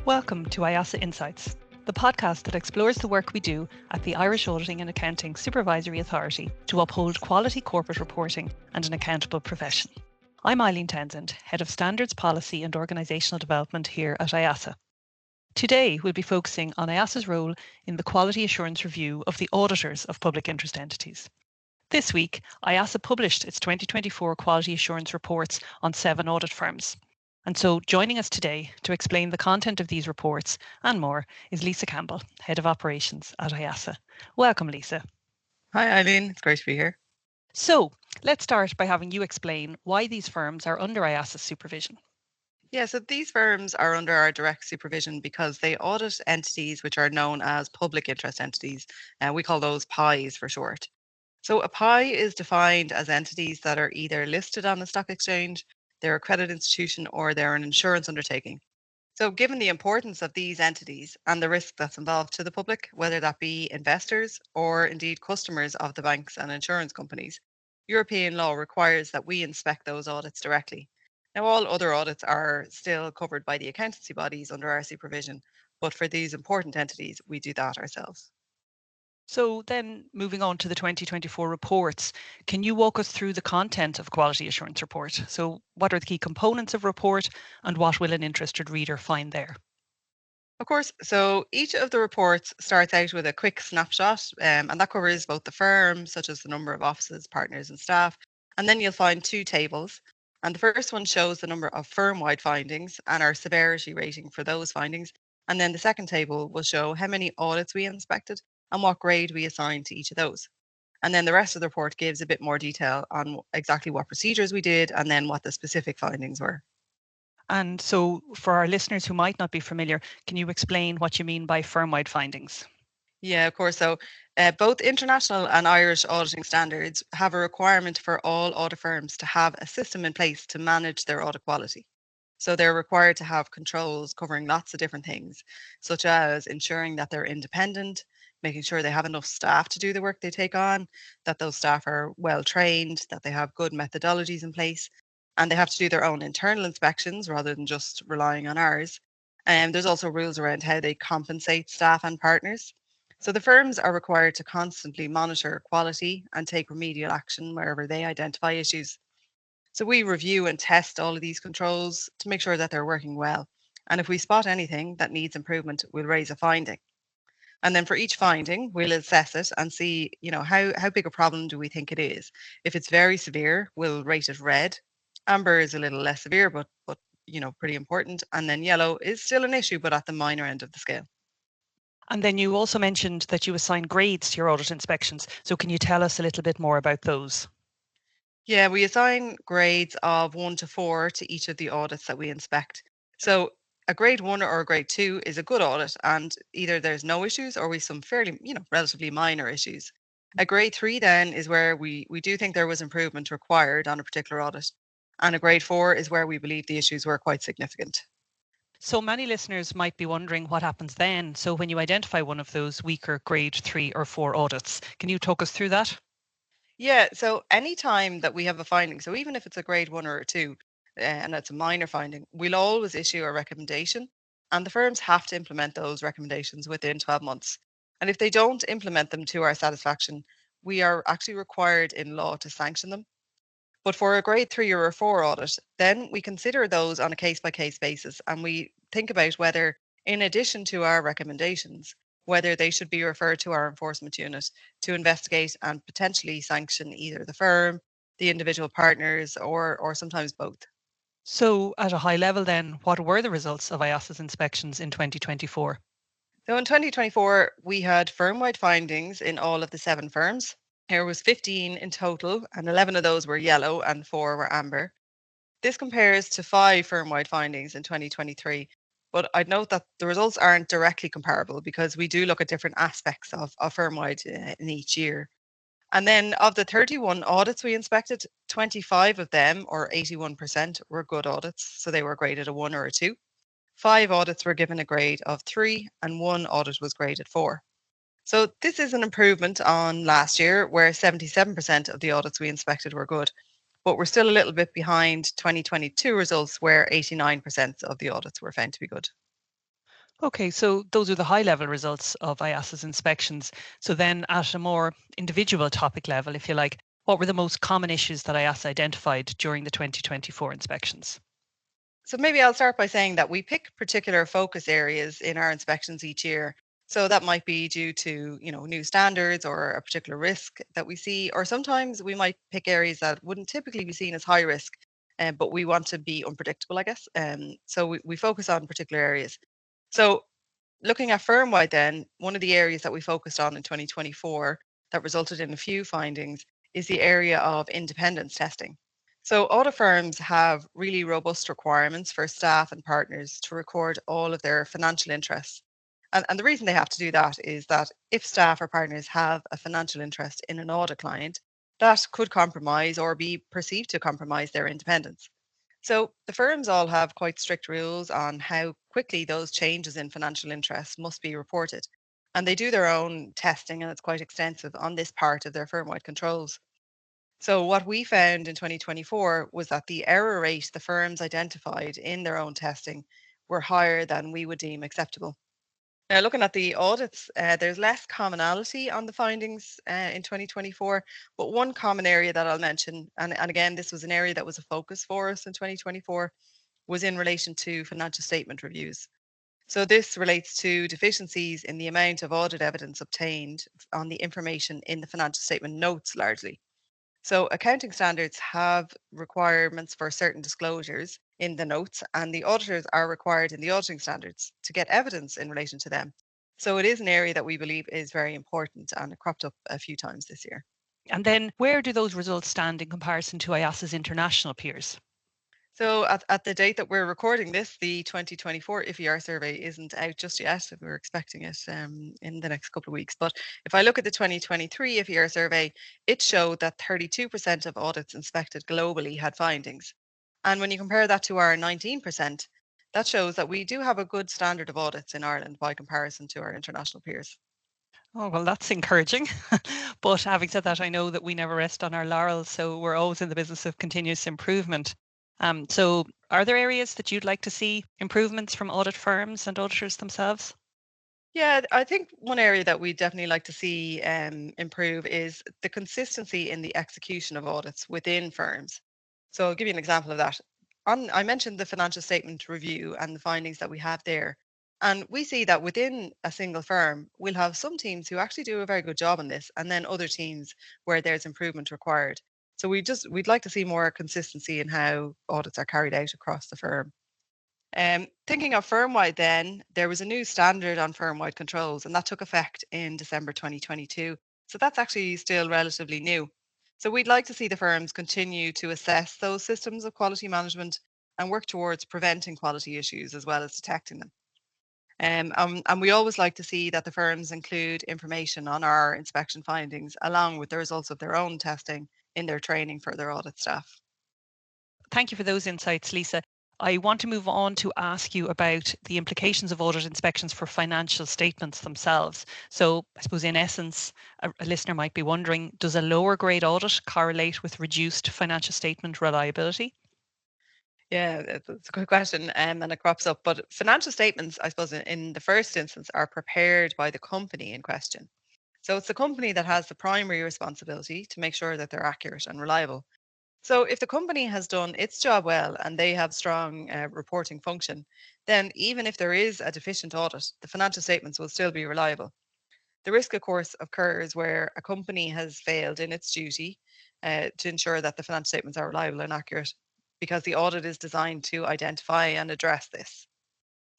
Welcome to IAASA Insights, the podcast that explores the work we do at the Irish Auditing and Accounting Supervisory Authority to uphold quality corporate reporting and an accountable profession. I'm Eileen Townsend, Head of Standards Policy and Organisational Development here at IAASA. Today, we'll be focusing on IAASA's role in the quality assurance review of the auditors of public interest entities. This week, IAASA published its 2024 quality assurance reports on 7 audit firms. And so joining us today to explain the content of these reports and more is Lisa Campbell, Head of Operations at IAASA. Welcome, Lisa. Hi, Eileen. It's great to be here. So let's start by having you explain why these firms are under IAASA's supervision. Yeah, so these firms are under our direct supervision because they audit entities which are known as public interest entities. We call those PIs for short. So a PI is defined as entities that are either listed on the stock exchange, they're a credit institution, or they're an insurance undertaking. So given the importance of these entities and the risk that's involved to the public, whether that be investors or indeed customers of the banks and insurance companies, European law requires that we inspect those audits directly. Now, all other audits are still covered by the accountancy bodies under our supervision, but for these important entities, we do that ourselves. So then moving on to the 2024 reports, can you walk us through the content of quality assurance report? So what are the key components of report and what will an interested reader find there? Of course, so each of the reports starts out with a quick snapshot, and that covers both the firm, such as the number of offices, partners, and staff. And then you'll find 2 tables. And the first one shows the number of firm-wide findings and our severity rating for those findings. And then the second table will show how many audits we inspected and what grade we assigned to each of those. And then the rest of the report gives a bit more detail on exactly what procedures we did and then what the specific findings were. And so for our listeners who might not be familiar, can you explain what you mean by firm-wide findings? Yeah, of course. So both international and Irish auditing standards have a requirement for all audit firms to have a system in place to manage their audit quality. So they're required to have controls covering lots of different things, such as ensuring that they're independent, making sure they have enough staff to do the work they take on, that those staff are well trained, that they have good methodologies in place, and they have to do their own internal inspections rather than just relying on ours. And there's also rules around how they compensate staff and partners. So the firms are required to constantly monitor quality and take remedial action wherever they identify issues. So we review and test all of these controls to make sure that they're working well. And if we spot anything that needs improvement, we'll raise a finding. And then for each finding, we'll assess it and see, how big a problem do we think it is. If it's very severe, we'll rate it red. Amber is a little less severe, but pretty important. And then yellow is still an issue, but at the minor end of the scale. And then you also mentioned that you assign grades to your audit inspections. So can you tell us a little bit more about those? Yeah, we assign grades of 1 to 4 to each of the audits that we inspect. So a grade 1 or a grade 2 is a good audit, and either there's no issues or we some fairly, relatively minor issues. A grade 3 then is where we do think there was improvement required on a particular audit. And a grade 4 is where we believe the issues were quite significant. So many listeners might be wondering what happens then. So when you identify one of those weaker grade 3 or 4 audits, can you talk us through that? Yeah, so anytime that we have a finding, so even if it's a grade 1 or a 2, and it's a minor finding, we'll always issue a recommendation, and the firms have to implement those recommendations within 12 months. And if they don't implement them to our satisfaction, we are actually required in law to sanction them. But for a grade 3 or a 4 audit, then we consider those on a case by case basis, and we think about whether, in addition to our recommendations, whether they should be referred to our enforcement unit to investigate and potentially sanction either the firm, the individual partners, or sometimes both. So at a high level then, what were the results of IAASA's inspections in 2024? So in 2024, we had firm-wide findings in all of the 7 firms. There was 15 in total, and 11 of those were yellow and 4 were amber. This compares to 5 firm-wide findings in 2023. But I'd note that the results aren't directly comparable because we do look at different aspects of firm-wide in each year. And then of the 31 audits we inspected, 25 of them, or 81%, were good audits. So they were graded a 1 or a 2. 5 audits were given a grade of 3, and 1 audit was graded 4. So this is an improvement on last year, where 77% of the audits we inspected were good. But we're still a little bit behind 2022 results, where 89% of the audits were found to be good. Okay, so those are the high level results of IAASA's inspections. So then at a more individual topic level, if you like, what were the most common issues that IAASA identified during the 2024 inspections? So maybe I'll start by saying that we pick particular focus areas in our inspections each year. So that might be due to, new standards or a particular risk that we see, or sometimes we might pick areas that wouldn't typically be seen as high risk, but we want to be unpredictable, I guess. So we focus on particular areas. So looking at Firmwide then, one of the areas that we focused on in 2024 that resulted in a few findings is the area of independence testing. So audit firms have really robust requirements for staff and partners to record all of their financial interests. And the reason they have to do that is that if staff or partners have a financial interest in an audit client, that could compromise or be perceived to compromise their independence. So the firms all have quite strict rules on how quickly those changes in financial interests must be reported. And they do their own testing, and it's quite extensive on this part of their firm-wide controls. So what we found in 2024 was that the error rate the firms identified in their own testing were higher than we would deem acceptable. Now, looking at the audits, there's less commonality on the findings in 2024, but one common area that I'll mention, and again, this was an area that was a focus for us in 2024, was in relation to financial statement reviews. So this relates to deficiencies in the amount of audit evidence obtained on the information in the financial statement notes largely. So accounting standards have requirements for certain disclosures in the notes, and the auditors are required in the auditing standards to get evidence in relation to them. So it is an area that we believe is very important, and it cropped up a few times this year. And then where do those results stand in comparison to IASA's international peers? So at the date that we're recording this, the 2024 IFER survey isn't out just yet. We're expecting it in the next couple of weeks. But if I look at the 2023 IFER survey, it showed that 32% of audits inspected globally had findings. And when you compare that to our 19%, that shows that we do have a good standard of audits in Ireland by comparison to our international peers. Oh, well, that's encouraging. But having said that, I know that we never rest on our laurels, so we're always in the business of continuous improvement. So, are there areas that you'd like to see improvements from audit firms and auditors themselves? Yeah, I think one area that we definitely like to see improve is the consistency in the execution of audits within firms. So I'll give you an example of that. I mentioned the financial statement review and the findings that we have there. And we see that within a single firm, we'll have some teams who actually do a very good job on this, and then other teams where there's improvement required. So we'd like to see more consistency in how audits are carried out across the firm. Thinking of Firmwide then, there was a new standard on firm-wide controls, and that took effect in December 2022. So that's actually still relatively new. So we'd like to see the firms continue to assess those systems of quality management and work towards preventing quality issues as well as detecting them. And we always like to see that the firms include information on our inspection findings along with the results of their own testing in their training for their audit staff. Thank you for those insights, Lisa. I want to move on to ask you about the implications of audit inspections for financial statements themselves. So, I suppose, in essence, a listener might be wondering, does a lower grade audit correlate with reduced financial statement reliability? Yeah, that's a good question, and it crops up. But financial statements, I suppose, in the first instance, are prepared by the company in question. So it's the company that has the primary responsibility to make sure that they're accurate and reliable. So if the company has done its job well and they have strong reporting function, then even if there is a deficient audit, the financial statements will still be reliable. The risk, of course, occurs where a company has failed in its duty to ensure that the financial statements are reliable and accurate because the audit is designed to identify and address this.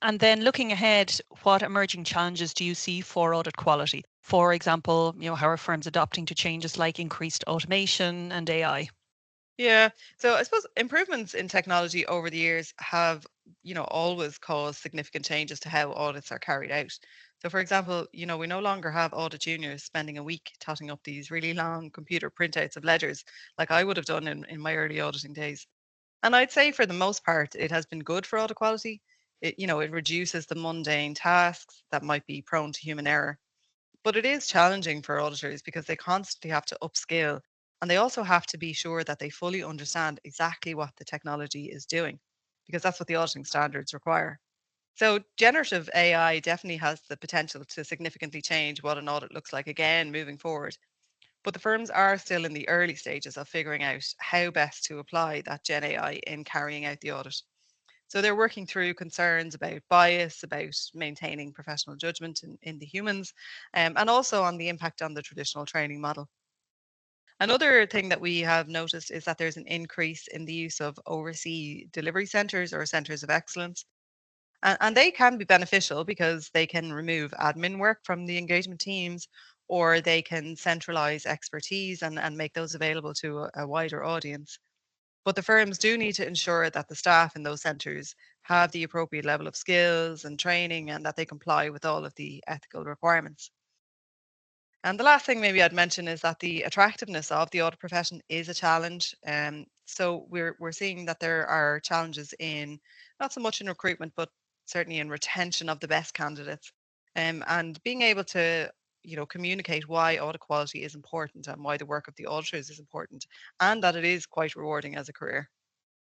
And then looking ahead, what emerging challenges do you see for audit quality? For example, how are firms adapting to changes like increased automation and AI? Yeah, so I suppose improvements in technology over the years have, always caused significant changes to how audits are carried out. So, for example, we no longer have audit juniors spending a week totting up these really long computer printouts of ledgers like I would have done in my early auditing days. And I'd say for the most part, it has been good for audit quality. It reduces the mundane tasks that might be prone to human error. But it is challenging for auditors because they constantly have to upskill and they also have to be sure that they fully understand exactly what the technology is doing because that's what the auditing standards require. So generative AI definitely has the potential to significantly change what an audit looks like again moving forward. But the firms are still in the early stages of figuring out how best to apply that Gen AI in carrying out the audit. So they're working through concerns about bias, about maintaining professional judgment in the humans, and also on the impact on the traditional training model. Another thing that we have noticed is that there's an increase in the use of overseas delivery centers or centers of excellence. And they can be beneficial because they can remove admin work from the engagement teams, or they can centralize expertise and make those available to a wider audience. But the firms do need to ensure that the staff in those centres have the appropriate level of skills and training and that they comply with all of the ethical requirements. And the last thing maybe I'd mention is that the attractiveness of the audit profession is a challenge. So we're seeing that there are challenges in not so much in recruitment, but certainly in retention of the best candidates, and being able to communicate why audit quality is important and why the work of the auditors is important, and that it is quite rewarding as a career.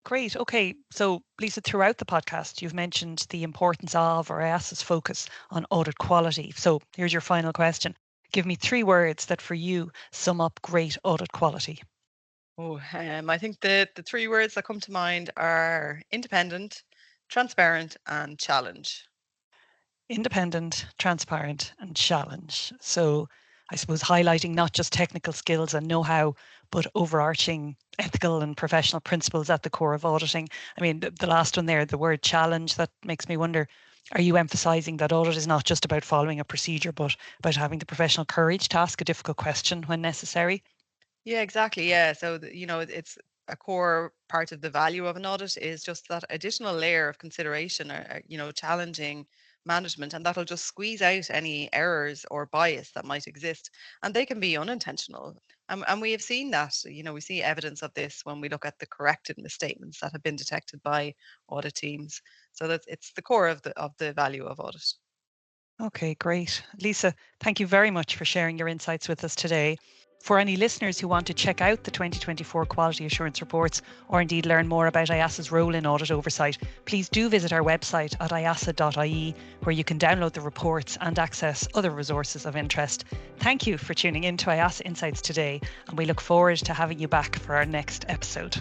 Great. Okay. So, Lisa, throughout the podcast, you've mentioned the importance of or IAASA's focus on audit quality. So, here's your final question. Give me 3 words that for you sum up great audit quality. I think the three words that come to mind are independent, transparent, and challenge. Independent, transparent, and challenge. So, I suppose highlighting not just technical skills and know how, but overarching ethical and professional principles at the core of auditing. I mean, the last one there, the word challenge, that makes me wonder, are you emphasizing that audit is not just about following a procedure, but about having the professional courage to ask a difficult question when necessary? Yeah, exactly. Yeah. So, it's a core part of the value of an audit is just that additional layer of consideration or, challenging management. And that'll just squeeze out any errors or bias that might exist. And they can be unintentional. And we have seen that, we see evidence of this when we look at the corrected misstatements that have been detected by audit teams. So that's it's the core of the value of audit. Okay, great. Lisa, thank you very much for sharing your insights with us today. For any listeners who want to check out the 2024 Quality Assurance Reports or indeed learn more about IAASA's role in audit oversight, please do visit our website at iasa.ie, where you can download the reports and access other resources of interest. Thank you for tuning in to IAASA Insights today, and we look forward to having you back for our next episode.